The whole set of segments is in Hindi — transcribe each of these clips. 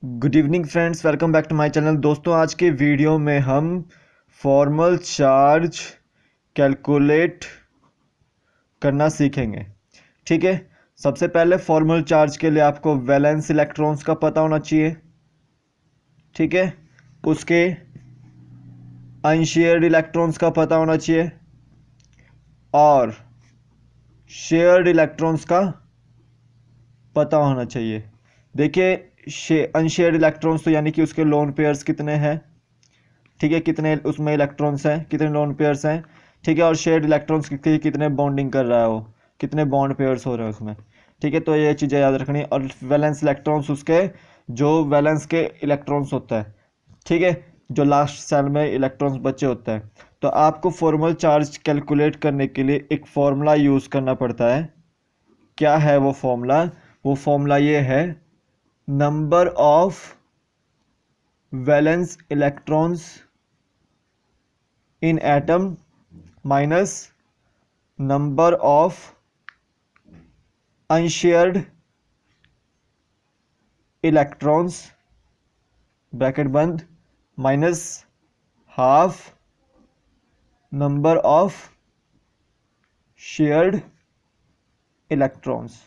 Good evening friends, welcome back to my channel. दोस्तों, आज के वीडियो में हम फॉर्मल चार्ज कैलकुलेट करना सीखेंगे। ठीक है, सबसे पहले फॉर्मल चार्ज के लिए आपको वैलेंस इलेक्ट्रॉन्स का पता होना चाहिए। ठीक है, उसके अनशेयर्ड इलेक्ट्रॉन्स का पता होना चाहिए और शेयर्ड इलेक्ट्रॉन्स का पता होना चाहिए। देखिए, अनशेयर्ड इलेक्ट्रॉन्स तो यानी कि उसके लोन पेयर्स कितने हैं, ठीक है, कितने उसमें इलेक्ट्रॉन्स हैं, कितने लोन पेयर्स हैं, ठीक है, और शेयर्ड इलेक्ट्रॉन्स कितने बॉन्डिंग कर रहा है वो, कितने बॉन्ड पेयर्स हो रहे हैं उसमें। ठीक है, तो ये चीज़ें याद रखनी। और वैलेंस इलेक्ट्रॉन्स उसके जो वैलेंस के इलेक्ट्रॉन्स होता है, ठीक है, जो लास्ट सेल में इलेक्ट्रॉन्स बचे होते हैं। तो आपको फॉर्मल चार्ज कैलकुलेट करने के लिए एक फॉर्मूला यूज़ करना पड़ता है। क्या है वो फॉर्मूला? वो फॉर्मूला ये है, number of valence electrons in atom minus number of unshared electrons bracket बंद minus half number of shared electrons.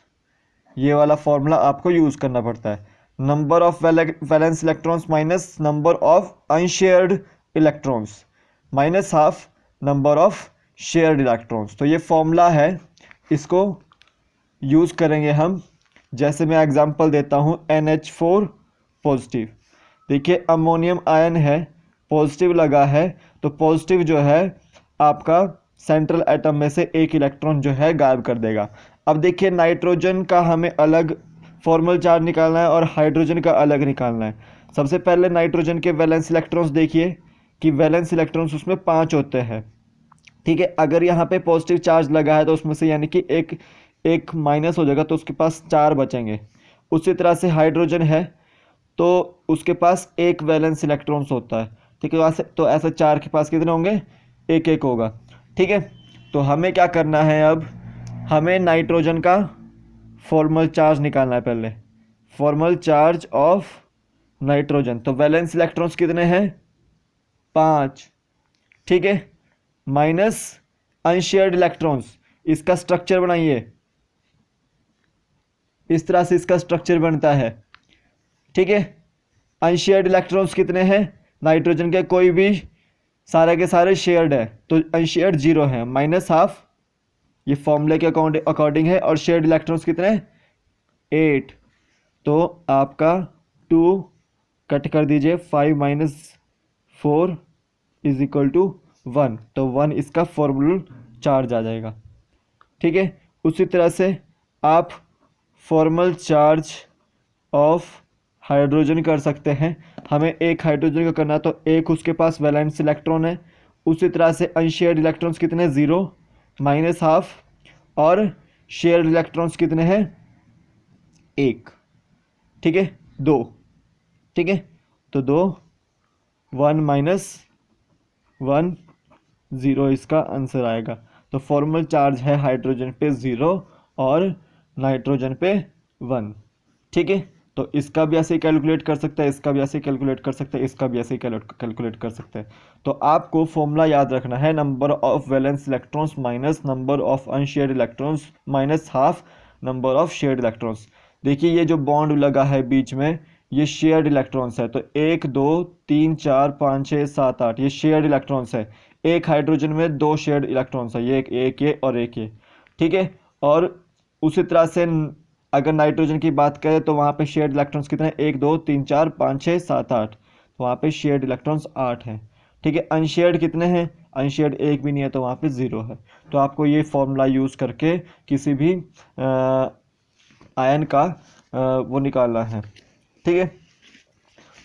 ये वाला फॉर्मूला आपको यूज करना पड़ता है। Number of valence electrons minus number of unshared electrons minus half number of shared electrons. तो ये फॉर्मूला है, इसको यूज़ करेंगे हम। जैसे मैं एग्जांपल देता हूँ, NH4 पॉजिटिव। देखिए, अमोनियम आयन है, पॉजिटिव लगा है, तो पॉजिटिव जो है आपका सेंट्रल एटम में से एक इलेक्ट्रॉन जो है गायब कर देगा। अब देखिए, नाइट्रोजन का हमें अलग फॉर्मल चार्ज निकालना है और हाइड्रोजन का अलग निकालना है। सबसे पहले नाइट्रोजन के वैलेंस इलेक्ट्रॉन्स देखिए कि वैलेंस इलेक्ट्रॉन्स उसमें 5 होते हैं। ठीक है, अगर यहाँ पे पॉजिटिव चार्ज लगा है तो उसमें से यानी कि एक माइनस हो जाएगा, तो उसके पास 4 बचेंगे। उसी तरह से हाइड्रोजन है तो उसके पास एक वैलेंस इलेक्ट्रॉन्स होता है। ठीक है, तो ऐसे 4 के पास कितने होंगे? एक एक होगा। ठीक है, तो हमें क्या करना है, अब हमें नाइट्रोजन का फॉर्मल चार्ज निकालना है। पहले फॉर्मल चार्ज ऑफ नाइट्रोजन, तो वैलेंस इलेक्ट्रॉन्स कितने हैं? 5। ठीक है, माइनस अनशेयर्ड इलेक्ट्रॉन्स। इसका स्ट्रक्चर बनाइए, इस तरह से इसका स्ट्रक्चर बनता है। ठीक है, अनशेयर्ड इलेक्ट्रॉन्स कितने हैं? नाइट्रोजन के कोई भी सारे के सारे शेयर्ड है, तो अनशेयर्ड 0 है, माइनस हाफ, ये फॉर्मूले के अकॉर्डिंग है। और शेयर्ड इलेक्ट्रॉन्स कितने? 8। तो आपका 2 कट कर दीजिए, 5 माइनस 4 इज इक्वल टू 1, तो 1 इसका फॉर्मूल चार्ज आ जाएगा। ठीक है, उसी तरह से आप फॉर्मल चार्ज ऑफ हाइड्रोजन कर सकते हैं। हमें एक हाइड्रोजन का करना है, तो एक उसके पास वैलेंस इलेक्ट्रॉन है। उसी तरह से अनशेयर्ड इलेक्ट्रॉन्स कितने? 0 माइनस हाफ, और शेयर्ड इलेक्ट्रॉन्स कितने हैं? 1। ठीक है, 2। ठीक है, तो 2, 1 माइनस 1, 0 इसका आंसर आएगा। तो फॉर्मल चार्ज है हाइड्रोजन पे 0 और नाइट्रोजन पे 1। ठीक है, तो इसका भी ऐसे ही कैलकुलेट कर सकते हैं, इसका भी ऐसे ही कैलकुलेट कर सकते हैं, इसका भी ऐसे ही कैलकुलेट कर सकते हैं। तो आपको फॉर्मूला याद रखना है, number of valence electrons minus number of unshared electrons minus half number of shared electrons. देखिए, ये जो बॉन्ड लगा है बीच में, ये शेयर्ड इलेक्ट्रॉन्स है। तो 1 2 3 4 5 6 7 8 ये शेयर्ड इलेक्ट्रॉन्स है। एक हाइड्रोजन में 2 शेयर्ड इलेक्ट्रॉन्स है, ये एक ये और एक ये। ठीक है, और उसी तरह से अगर नाइट्रोजन की बात करें तो वहाँ पे शेयर्ड इलेक्ट्रॉन्स कितने हैं? 1 2 3 4 5 6 7 8, तो वहाँ पे शेयर्ड इलेक्ट्रॉन्स 8 हैं। ठीक है, अनशेयर्ड कितने हैं? अनशेयर्ड एक भी नहीं है, तो वहाँ पे 0 है। तो आपको ये फॉर्मूला यूज़ करके किसी भी आयन का वो निकालना है। ठीक है,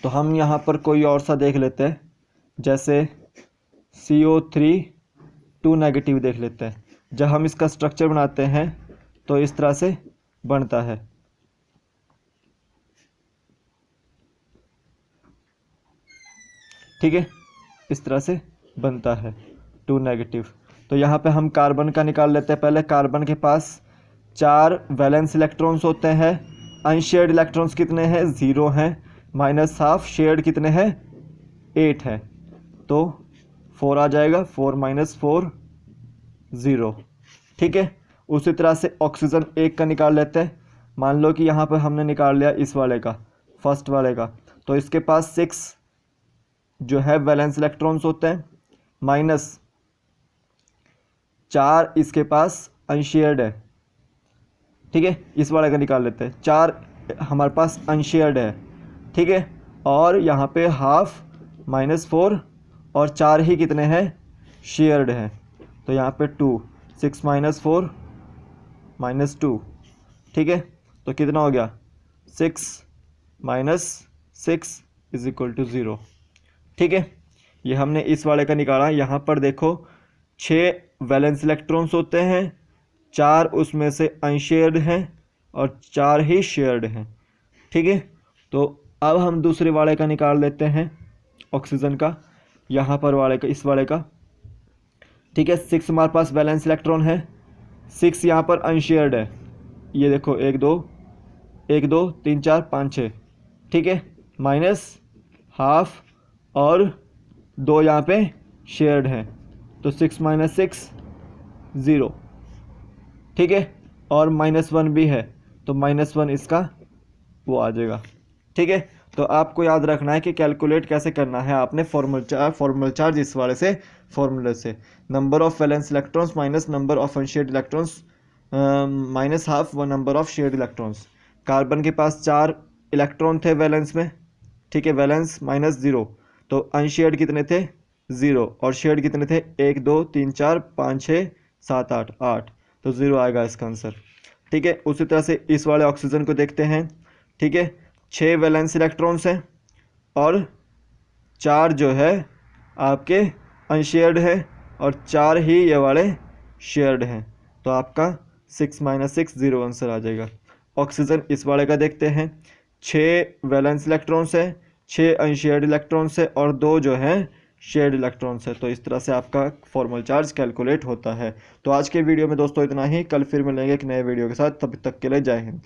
तो हम यहाँ पर कोई और सा देख लेते हैं, जैसे CO3 2 नेगेटिव देख लेते हैं। जब हम इसका स्ट्रक्चर बनाते हैं तो इस तरह से बनता है। ठीक है, इस तरह से बनता है 2 नेगेटिव। तो यहाँ पे हम कार्बन का निकाल लेते हैं। पहले कार्बन के पास 4 वैलेंस इलेक्ट्रॉन्स होते हैं, अनशेयर्ड इलेक्ट्रॉन्स कितने हैं? 0 हैं, माइनस हाफ शेयर्ड कितने हैं 8 है, तो 4 आ जाएगा, 4 माइनस 4 0। ठीक है, उसी तरह से ऑक्सीजन एक का निकाल लेते हैं। मान लो कि यहाँ पर हमने निकाल लिया इस वाले का, फर्स्ट वाले का, तो इसके पास 6 जो है वैलेंस इलेक्ट्रॉन्स होते हैं, माइनस 4 इसके पास अनशेयर्ड है। ठीक है, इस वाले का निकाल लेते हैं, 4 हमारे पास अनशेयर्ड है। ठीक है, और यहाँ पे हाफ माइनस 4 और 4 ही कितने हैं शेयर्ड हैं, तो यहाँ पे 2, 6 माइनस 4 माइनस 2। ठीक है, तो कितना हो गया 6 माइनस 6 इज इक्वल टू 0। ठीक है, ये हमने इस वाले का निकाला। यहाँ पर देखो 6 वैलेंस इलेक्ट्रॉन्स होते हैं, 4 उसमें से अनशेयर्ड हैं और 4 ही शेयर्ड हैं। ठीक है, तो अब हम दूसरे वाले का निकाल लेते हैं ऑक्सीजन का, यहाँ पर वाले का, इस वाले का। ठीक है, 6 हमारे पास वैलेंस इलेक्ट्रॉन है, 6 यहाँ पर अनशेयर्ड है, ये देखो 1 2 3 4 5 6। ठीक है, माइनस हाफ और 2 यहाँ पे शेयर्ड है, तो 6 माइनस 6 0। ठीक है, और -1 भी है, तो -1 इसका वो आ जाएगा। ठीक है, तो आपको याद रखना है कि कैलकुलेट कैसे करना है आपने फॉर्मूला चार्ज इस वाले से, फॉर्मूले से number of valence electrons minus number of unshared electrons minus half व number of shared electrons. Carbon के पास 4 इलेक्ट्रॉन थे वैलेंस में। ठीक है, वैलेंस -0, तो अनशेयर्ड कितने थे 0 और शेयर्ड कितने थे 1 2 3 4 5 6 7 8 8, तो 0 आएगा इसका आंसर। ठीक है, उसी तरह से इस वाले ऑक्सीजन को देखते हैं। ठीक है, 6 वैलेंस इलेक्ट्रॉन्स हैं और 4 जो है आपके अनशेयर्ड है और 4 ही ये वाले शेयर्ड हैं, तो आपका 6 माइनस 6 0 आंसर आ जाएगा। ऑक्सीजन इस वाले का देखते हैं, 6 वैलेंस इलेक्ट्रॉन्स है, 6 अनशेयर्ड इलेक्ट्रॉन्स है और 2 जो हैं शेयर्ड इलेक्ट्रॉन्स है। तो इस तरह से आपका फॉर्मल चार्ज कैलकुलेट होता है। तो आज के वीडियो में दोस्तों इतना ही, कल फिर मिलेंगे एक नए वीडियो के साथ, तब तक के लिए जय हिंद।